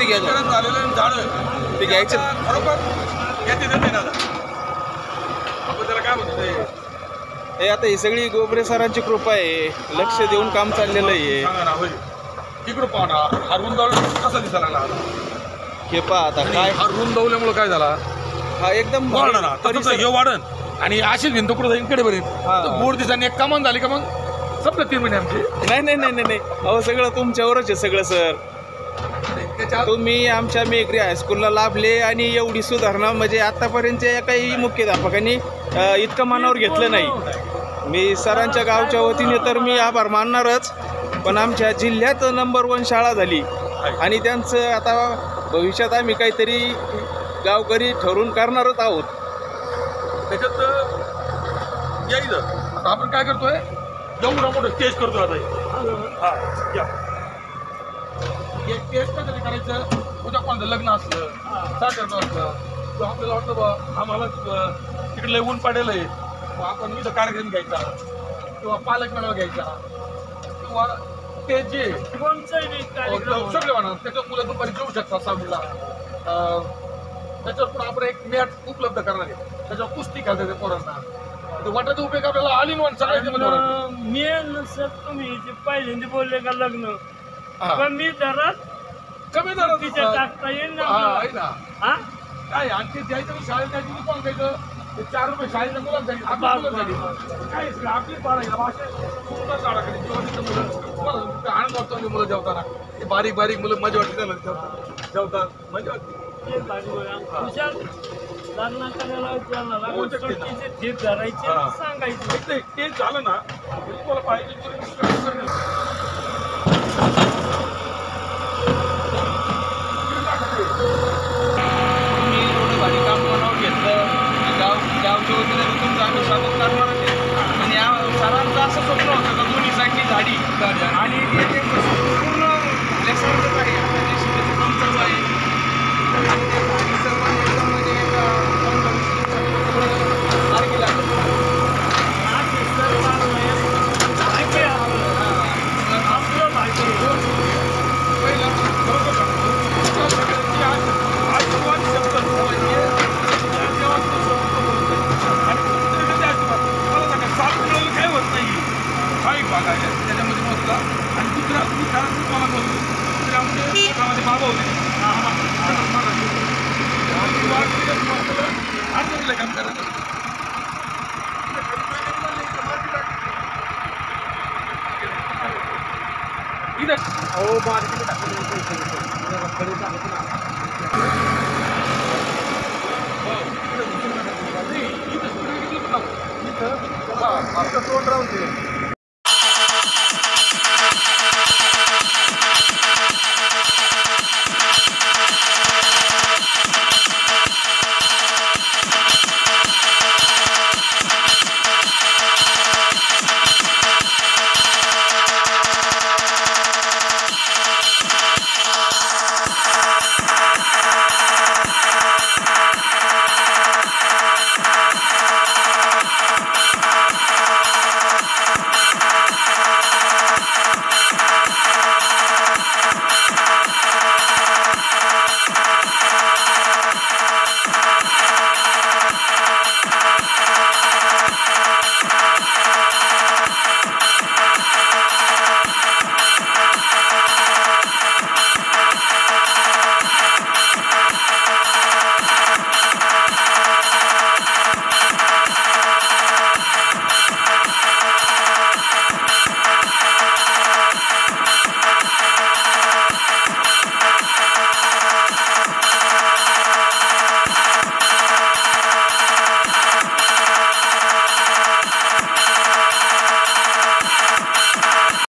घ्या झालेलं झाड ते घ्यायचं खरोखर घेते देते ना आपण त्याला काय म्हणतो हे आता ही सगळी गोबरे सरांची कृपा आहे, लक्ष देऊन काम चाललेलं आहे. सांगा ना होय की कृपा ना हा रुंदावला कसा दिसायला लागला हे पहा आता काय हा रुंदावल्यामुळे काय झाला हा एकदम वाढणार ना तसं हे वाढन आणि अशीच भिंत कुठं जाईल इकडे बरेल हा. गोड दिसाने एक कमान झाली का मग संपलं 3 महिने आमचे. नाही नाही नाही नाही नाही अहो सगळं तुमच्यावरच आहे सगळं सर. त्याच्या तुम्ही आमच्या मेघरी हायस्कूलला लाभले आणि एवढी सुधारणा म्हणजे आतापर्यंतच्या काही मुख्याध्यापकांनी इतकं मनावर घेतलं नाही. मी सरांच्या गावच्या वतीने तर मी आभार मानणारच, पण आमच्या जिल्ह्यात नंबर 1 शाळा झाली आणि त्यांचं आता भविष्यात आम्ही काहीतरी गावकरी ठरवून करणारच आहोत. त्याच्यात यायचं आता आपण काय करतोय एवढा मोठं टेस्ट करतोय आता हा या एक टेस्ट कधी करायचं उद्या कोणाचं लग्न असलं साखरचं असलं तर आपल्याला वाटतं बा आम्हाला तिकडे लय ऊन पाडेल आहे आपण इथं कार्यक्रम घ्यायचा किंवा पालक मेळावा घ्यायचा किंवा ते जे सगळे म्हणा त्याच्यात मुलं दुपारी जेवू शकतात 6वीला. त्याच्यावर पण आपण एक मॅट उपलब्ध करणार आहे, त्याच्यावर कुस्ती खेळतात ते पोरांना. वाटायचा उपयोग आपल्याला ऑल इन वन सगळ्याच्या मी सर तुम्ही जे पहिल्यांदा बोलले का लग्न पण मी दरात कमी दरात टाकता येईल ना आहे ना हा काय आणखी द्यायचं शाळेत द्यायची कोण द्यायचं ते 4 रुपये शाळेच्या मुलांसाठी आपल्या मुलांसाठी काय आपली पाळायला असे सुंदर शाळाकडे जेव्हा आनंद वाटतो मुलं जेवताना ते बारीक बारीक मुलं मजा वाटते त्याला जेवतात मजा वाटते. हुशार लग्न करायला थेट धरायचे सांगायचे ते झालं ना तुम्हाला पाहिजे काम मनावर घेतलं गावच्या वतीने तुमचं आम्ही स्वागत करणारच आहे. आणि या सरांचं असं स्वप्न होतं का दोन्ही साईडनी झाडी आणि ते पूर्ण झाल्यासारखंच आहे. आता जे शिकायचं काम चालू आहे आणि त्या झाडी सर्वांनी एकदम म्हणजे मार्गी लागलं. आपलं माहिती पहिला बरोबर काय होत नाही हा एक भाग आहे त्याच्यामध्ये मोजला आणि दुसरा तुम्हाला बोलतो तर आमच्या गावामध्ये बाबा होते आठवलं काम करायचं तोंड राहून